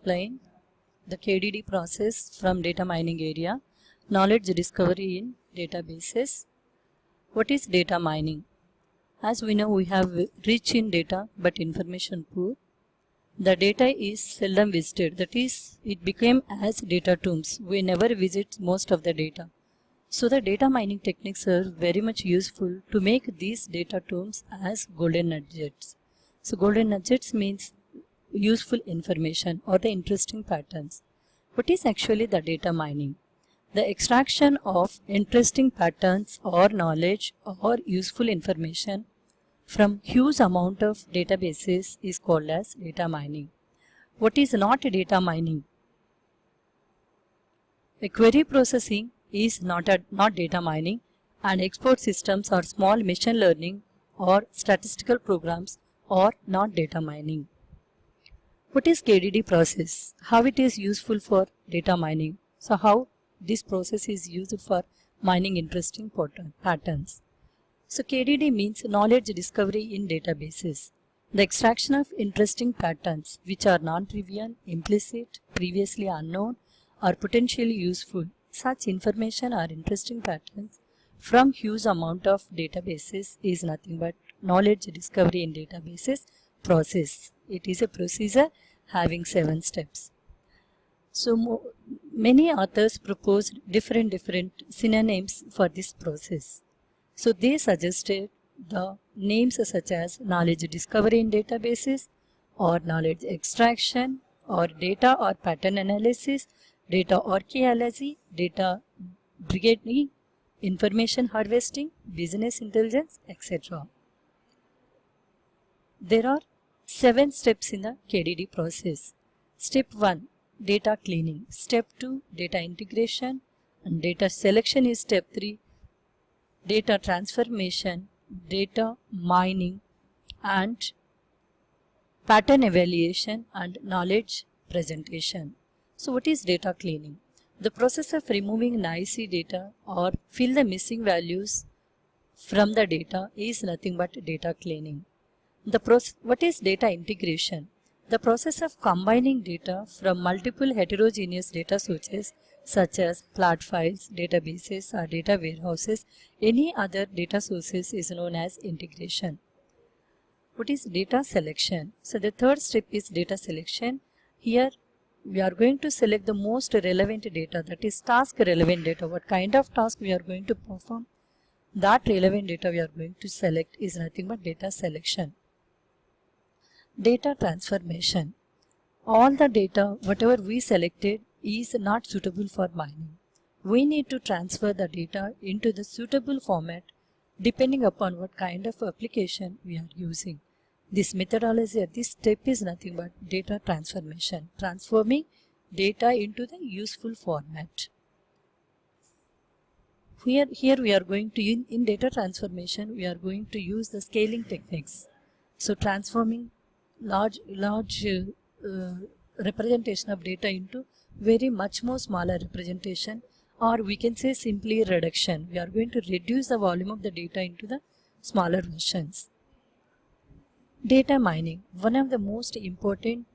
explain the KDD process from data mining area, knowledge discovery in databases. What is data mining? As we know, we have rich in data but information poor. The data is seldom visited, that is, it became as data tombs. We never visit most of the data. So the data mining techniques are very much useful to make these data tombs as golden nuggets. So golden nuggets means useful information or the interesting patterns. What is actually the data mining? The extraction of interesting patterns or knowledge or useful information from huge amount of databases is called as data mining. What is not data mining? A query processing is not data mining, and export systems or small machine learning or statistical programs are not data mining. What is KDD process? How it is useful for data mining? So how this process is used for mining interesting patterns. So KDD means knowledge discovery in databases. The extraction of interesting patterns which are non-trivial, implicit, previously unknown, or potentially useful. Such information or interesting patterns from huge amount of databases is nothing but knowledge discovery in databases process. It is a procedure having 7 steps. So many authors proposed different synonyms for this process. So they suggested the names such as knowledge discovery in databases or knowledge extraction or data or pattern analysis, data archaeology, data brigade, information harvesting, business intelligence, etc. There are 7 steps in the KDD process. Step 1, data cleaning. Step 2, data integration, and data selection is step 3. Data transformation, data mining, and pattern evaluation and knowledge presentation. So what is data cleaning? The process of removing noisy data or fill the missing values from the data is nothing but data cleaning. What is data integration? The process of combining data from multiple heterogeneous data sources such as flat files, databases, or data warehouses, any other data sources is known as integration. What is data selection? So the third step is data selection. Here we are going to select the most relevant data, that is task relevant data. What kind of task we are going to perform, that relevant data we are going to select is nothing but data selection. Data transformation. All the data, whatever we selected, is not suitable for mining. We need to transfer the data into the suitable format depending upon what kind of application we are using. This methodology at this step is nothing but data transformation, transforming data into the useful format. Here we are going to, in data transformation, we are going to use the scaling techniques. So transforming large representation of data into very much more smaller representation, or we can say simply reduction. We are going to reduce the volume of the data into the smaller versions. Data mining. One of the most important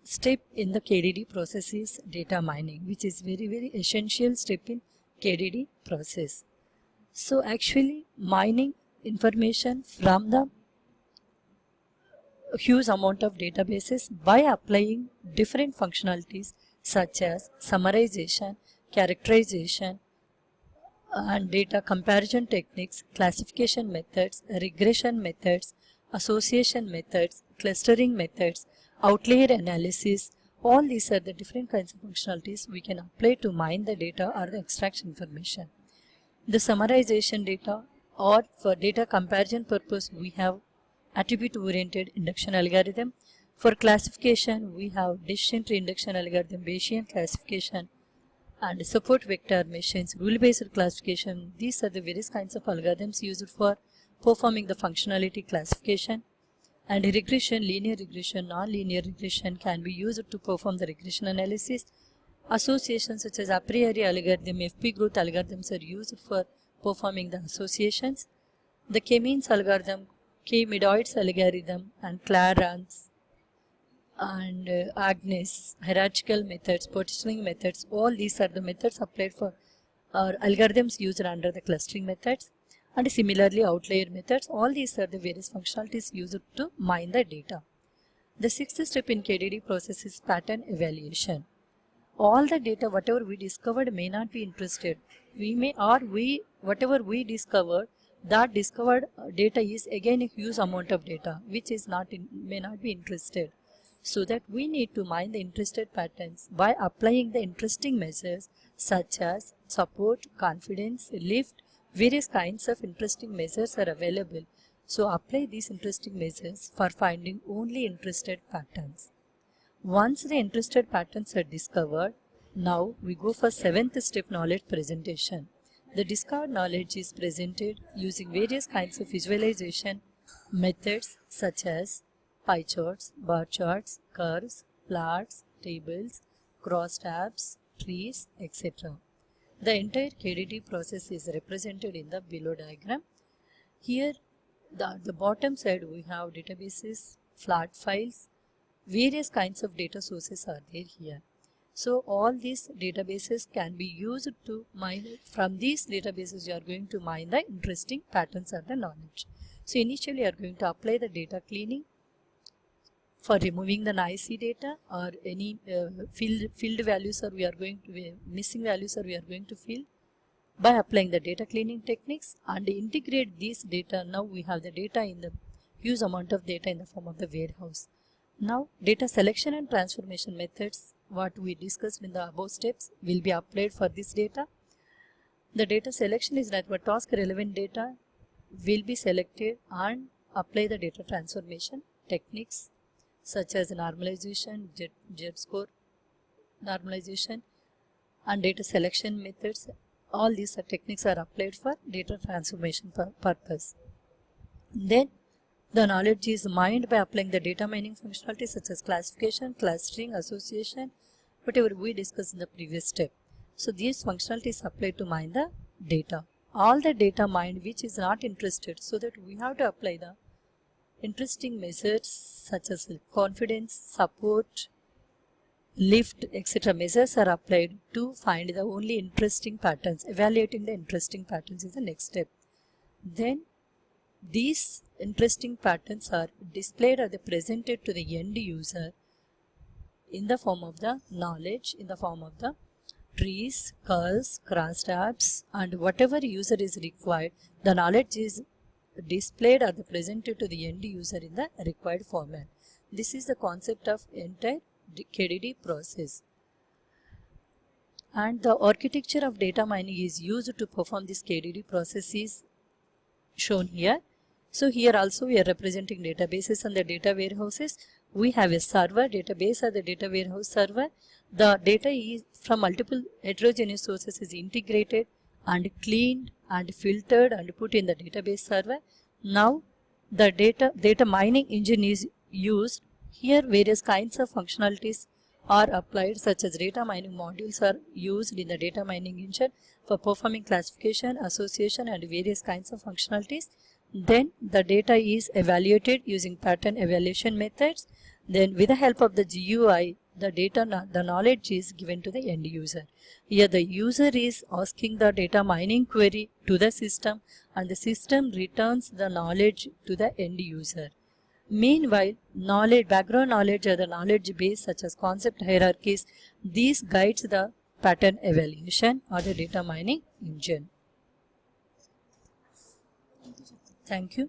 step in the KDD process is data mining, which is very essential step in KDD process. So actually mining information from the huge amount of databases by applying different functionalities such as summarization, characterization, and data comparison techniques, classification methods, regression methods, association methods, clustering methods, outlier analysis. All these are the different kinds of functionalities we can apply to mine the data or the extract information. The summarization data, or for data comparison purpose, we have attribute-oriented induction algorithm. For classification, we have decision tree induction algorithm, Bayesian classification, and support vector machines, rule-based classification. These are the various kinds of algorithms used for performing the functionality classification. And regression, linear regression, non-linear regression can be used to perform the regression analysis. Associations such as a priori algorithm, FP growth algorithms are used for performing the associations. The K-means algorithm, K-medoids algorithm, and Clarence and Agnes, hierarchical methods, partitioning methods, all these are the methods applied for or algorithms used under the clustering methods, and similarly outlier methods. All these are the various functionalities used to mine the data. The sixth step in KDD process is pattern evaluation. All the data whatever we discovered may not be interested. Whatever we discovered, that discovered data is again a huge amount of data which is may not be interested. So that we need to mine the interested patterns by applying the interesting measures such as support, confidence, lift, various kinds of interesting measures are available. So apply these interesting measures for finding only interested patterns. Once the interested patterns are discovered, now we go for seventh step, knowledge presentation. The discovered knowledge is presented using various kinds of visualization methods such as pie charts, bar charts, curves, plots, tables, crosstabs, trees, etc. The entire KDD process is represented in the below diagram. Here, the bottom side we have databases, flat files, various kinds of data sources are there here. So all these databases can be used to mine. From these databases you are going to mine the interesting patterns or the knowledge. So initially you are going to apply the data cleaning for removing the noisy data or any filled values, or we are going to missing values, or we are going to fill by applying the data cleaning techniques and integrate these data. Now we have the data in the huge amount of data in the form of the warehouse. Now data selection and transformation methods, what we discussed in the above steps, will be applied for this data. The data selection is that what task relevant data will be selected and apply the data transformation techniques such as normalization, Z-score normalization and data selection methods. All these techniques are applied for data transformation purpose. Then the knowledge is mined by applying the data mining functionality such as classification, clustering, association, whatever we discussed in the previous step. So these functionalities applied to mine the data. All the data mined which is not interested, so that we have to apply the interesting measures such as confidence, support, lift, etc. measures are applied to find the only interesting patterns. Evaluating the interesting patterns is the next step. Then these interesting patterns are displayed or presented to the end user in the form of the knowledge, in the form of the trees, curves, crosstabs, and whatever user is required, the knowledge is displayed or presented to the end user in the required format. This is the concept of entire KDD process. And the architecture of data mining is used to perform this KDD process is shown here. So here also we are representing databases and the data warehouses. We have a server database or the data warehouse server. The data is from multiple heterogeneous sources is integrated and cleaned and filtered and put in the database server. Now the data mining engine is used. Here various kinds of functionalities are applied, such as data mining modules are used in the data mining engine for performing classification, association and various kinds of functionalities. Then the data is evaluated using pattern evaluation methods. Then with the help of the GUI, the knowledge is given to the end user. Here the user is asking the data mining query to the system and the system returns the knowledge to the end user. Meanwhile, background knowledge or the knowledge base such as concept hierarchies, these guides the pattern evaluation or the data mining engine. Thank you.